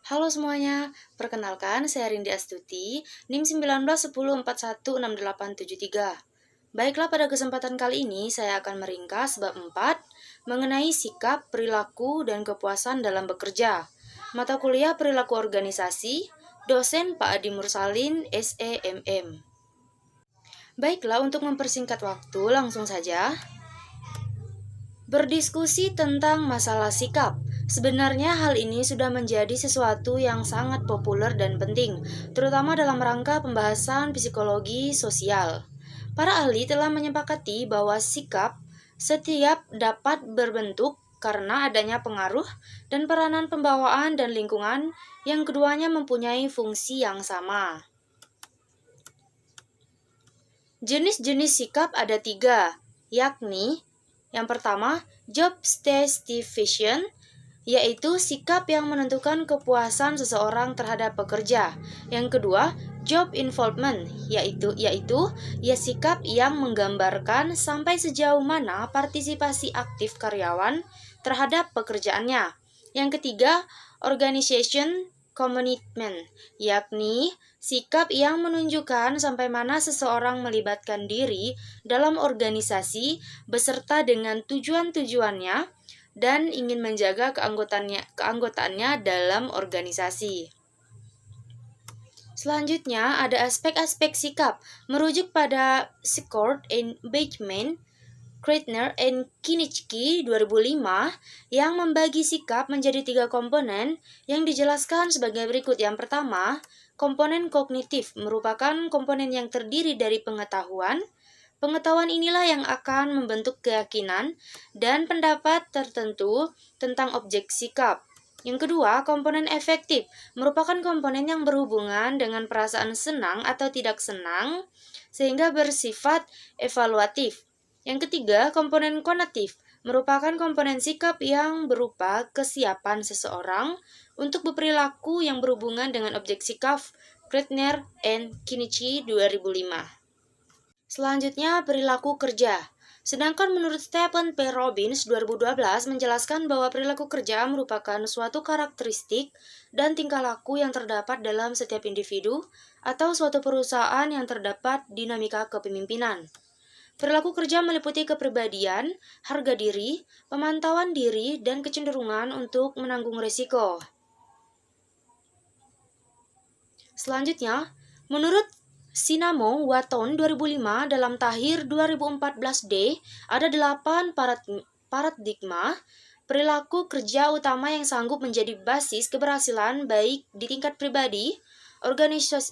Halo semuanya, perkenalkan saya Rindi Astuti, NIM 1910416873. Baiklah, pada kesempatan kali ini saya akan meringkas bab 4 mengenai sikap, perilaku, dan kepuasan dalam bekerja. Mata kuliah perilaku organisasi, dosen Pak Adi Mursalin, SEMM. Baiklah, untuk mempersingkat waktu, langsung saja. Berdiskusi tentang masalah sikap. Sebenarnya hal ini sudah menjadi sesuatu yang sangat populer dan penting, terutama dalam rangka pembahasan psikologi sosial. Para ahli telah menyepakati bahwa sikap setiap dapat berbentuk karena adanya pengaruh dan peranan pembawaan dan lingkungan yang keduanya mempunyai fungsi yang sama. Jenis-jenis sikap ada 3, yakni yang pertama, job satisfaction, yaitu sikap yang menentukan kepuasan seseorang terhadap pekerja. Yang kedua, job involvement, yaitu sikap yang menggambarkan sampai sejauh mana partisipasi aktif karyawan terhadap pekerjaannya. Yang ketiga, organization commitment, yakni sikap yang menunjukkan sampai mana seseorang melibatkan diri dalam organisasi beserta dengan tujuan-tujuannya dan ingin menjaga keanggotaannya dalam organisasi. Selanjutnya ada aspek-aspek sikap merujuk pada Scored and Bachman, Kreitner and Kinichki 2005 yang membagi sikap menjadi 3 komponen yang dijelaskan sebagai berikut. Yang pertama, komponen kognitif merupakan komponen yang terdiri dari pengetahuan. Pengetahuan inilah yang akan membentuk keyakinan dan pendapat tertentu tentang objek sikap. Yang kedua, komponen efektif merupakan komponen yang berhubungan dengan perasaan senang atau tidak senang sehingga bersifat evaluatif. Yang ketiga, komponen konatif merupakan komponen sikap yang berupa kesiapan seseorang untuk berperilaku yang berhubungan dengan objek sikap. Kreitner and Kinichi 2005. Selanjutnya, perilaku kerja. Sedangkan menurut Stephen P. Robbins 2012 menjelaskan bahwa perilaku kerja merupakan suatu karakteristik dan tingkah laku yang terdapat dalam setiap individu atau suatu perusahaan yang terdapat dinamika kepemimpinan. Perilaku kerja meliputi kepribadian, harga diri, pemantauan diri, dan kecenderungan untuk menanggung risiko. Selanjutnya, menurut Sinamo Waton 2005 dalam Tahir 2014D ada 8 paradigma perilaku kerja utama yang sanggup menjadi basis keberhasilan baik di tingkat pribadi,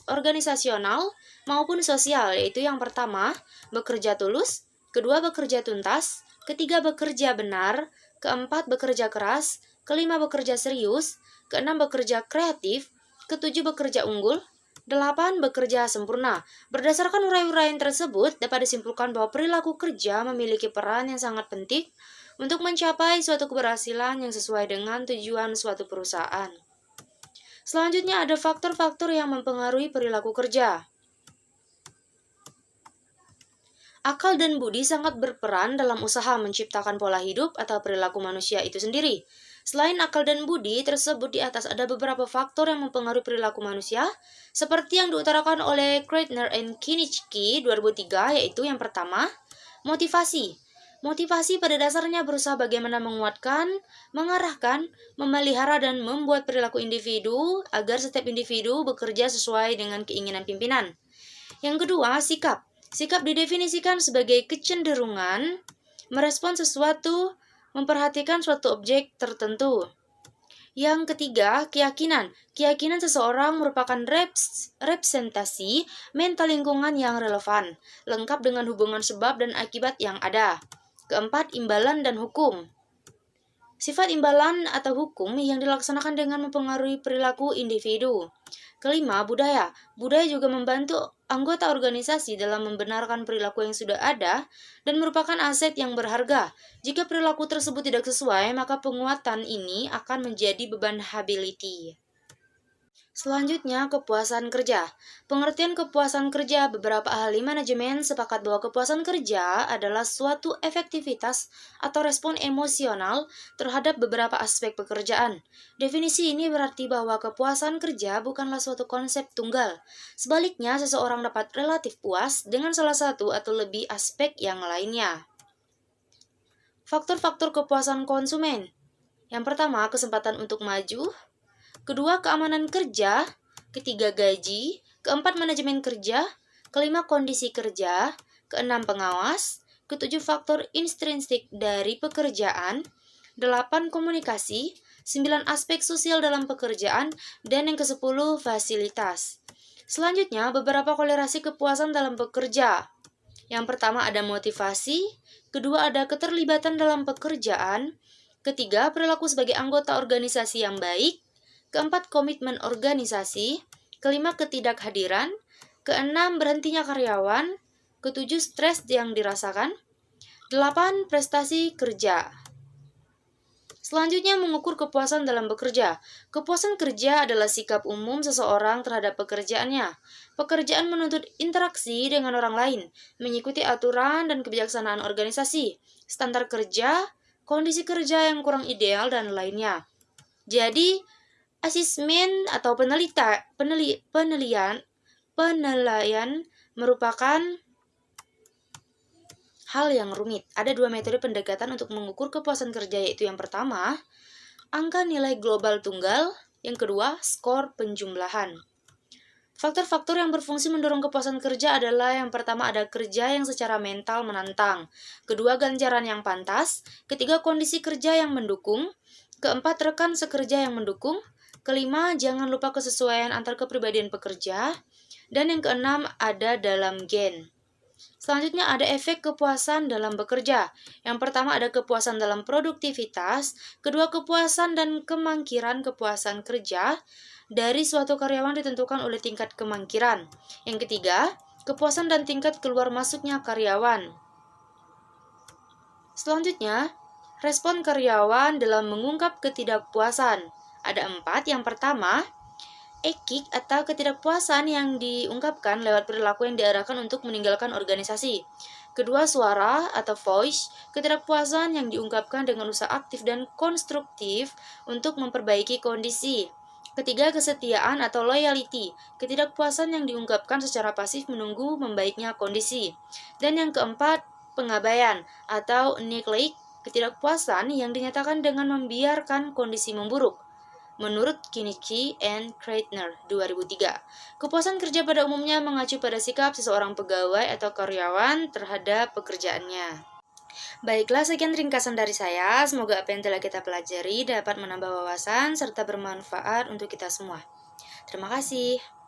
organisasional, maupun sosial, yaitu yang pertama, bekerja tulus, kedua, bekerja tuntas, ketiga, bekerja benar, keempat, bekerja keras, kelima, bekerja serius, keenam, bekerja kreatif, ketujuh, bekerja unggul, 8. Bekerja sempurna. Berdasarkan uraian-uraian tersebut, dapat disimpulkan bahwa perilaku kerja memiliki peran yang sangat penting untuk mencapai suatu keberhasilan yang sesuai dengan tujuan suatu perusahaan. Selanjutnya ada faktor-faktor yang mempengaruhi perilaku kerja. Akal dan budi sangat berperan dalam usaha menciptakan pola hidup atau perilaku manusia itu sendiri. Selain akal dan budi tersebut di atas ada beberapa faktor yang mempengaruhi perilaku manusia, seperti yang diutarakan oleh Kreitner and Kinichki 2003, yaitu yang pertama, motivasi. Motivasi pada dasarnya berusaha bagaimana menguatkan, mengarahkan, memelihara, dan membuat perilaku individu agar setiap individu bekerja sesuai dengan keinginan pimpinan. Yang kedua, sikap. Sikap didefinisikan sebagai kecenderungan merespon sesuatu, memperhatikan suatu objek tertentu. Yang ketiga, keyakinan. Keyakinan seseorang merupakan representasi mental lingkungan yang relevan, lengkap dengan hubungan sebab dan akibat yang ada. Keempat, imbalan dan hukum. Sifat imbalan atau hukum yang dilaksanakan dengan mempengaruhi perilaku individu. Kelima, budaya. Budaya juga membantu anggota organisasi dalam membenarkan perilaku yang sudah ada dan merupakan aset yang berharga. Jika perilaku tersebut tidak sesuai, maka penguatan ini akan menjadi beban liability. Selanjutnya, kepuasan kerja. Pengertian kepuasan kerja, beberapa ahli manajemen sepakat bahwa kepuasan kerja adalah suatu efektivitas atau respon emosional terhadap beberapa aspek pekerjaan. Definisi ini berarti bahwa kepuasan kerja bukanlah suatu konsep tunggal. Sebaliknya, seseorang dapat relatif puas dengan salah satu atau lebih aspek yang lainnya. Faktor-faktor kepuasan konsumen. Yang pertama, kesempatan untuk maju. Kedua, keamanan kerja. Ketiga, gaji. Keempat, manajemen kerja. Kelima, kondisi kerja. Keenam, pengawas. Ketujuh, faktor intrinsik dari pekerjaan. Delapan, komunikasi. 9, aspek sosial dalam pekerjaan. Dan yang ke-10, fasilitas. Selanjutnya, beberapa kolerasi kepuasan dalam bekerja. Yang pertama ada motivasi. Kedua, ada keterlibatan dalam pekerjaan. Ketiga, perilaku sebagai anggota organisasi yang baik. Keempat, komitmen organisasi. Kelima, ketidakhadiran. Keenam, berhentinya karyawan. Ketujuh, stres yang dirasakan. 8, prestasi kerja. Selanjutnya, mengukur kepuasan dalam bekerja. Kepuasan kerja adalah sikap umum seseorang terhadap pekerjaannya. Pekerjaan menuntut interaksi dengan orang lain, mengikuti aturan dan kebijaksanaan organisasi, standar kerja, kondisi kerja yang kurang ideal, dan lainnya. Jadi, asesmen atau penilaian merupakan hal yang rumit. Ada dua metode pendekatan untuk mengukur kepuasan kerja, yaitu yang pertama, angka nilai global tunggal, yang kedua, skor penjumlahan. Faktor-faktor yang berfungsi mendorong kepuasan kerja adalah yang pertama ada kerja yang secara mental menantang, kedua ganjaran yang pantas, ketiga kondisi kerja yang mendukung, keempat rekan sekerja yang mendukung, kelima jangan lupa kesesuaian antar kepribadian pekerja, dan yang keenam ada dalam gen. Selanjutnya ada efek kepuasan dalam bekerja. Yang pertama ada kepuasan dalam produktivitas, kedua kepuasan dan kemangkiran kepuasan kerja dari suatu karyawan ditentukan oleh tingkat kemangkiran. Yang ketiga, kepuasan dan tingkat keluar masuknya karyawan. Selanjutnya, respon karyawan dalam mengungkap ketidakpuasan. Ada 4. Yang pertama, ekik atau ketidakpuasan yang diungkapkan lewat perilaku yang diarahkan untuk meninggalkan organisasi. Kedua, suara atau voice, ketidakpuasan yang diungkapkan dengan usaha aktif dan konstruktif untuk memperbaiki kondisi. Ketiga, kesetiaan atau loyalty, ketidakpuasan yang diungkapkan secara pasif menunggu membaiknya kondisi. Dan yang keempat, pengabaian atau neglect, ketidakpuasan yang dinyatakan dengan membiarkan kondisi memburuk. Menurut Kinichi and Kreitner 2003, kepuasan kerja pada umumnya mengacu pada sikap seseorang pegawai atau karyawan terhadap pekerjaannya. Baiklah, sekian ringkasan dari saya. Semoga apa yang telah kita pelajari dapat menambah wawasan serta bermanfaat untuk kita semua. Terima kasih.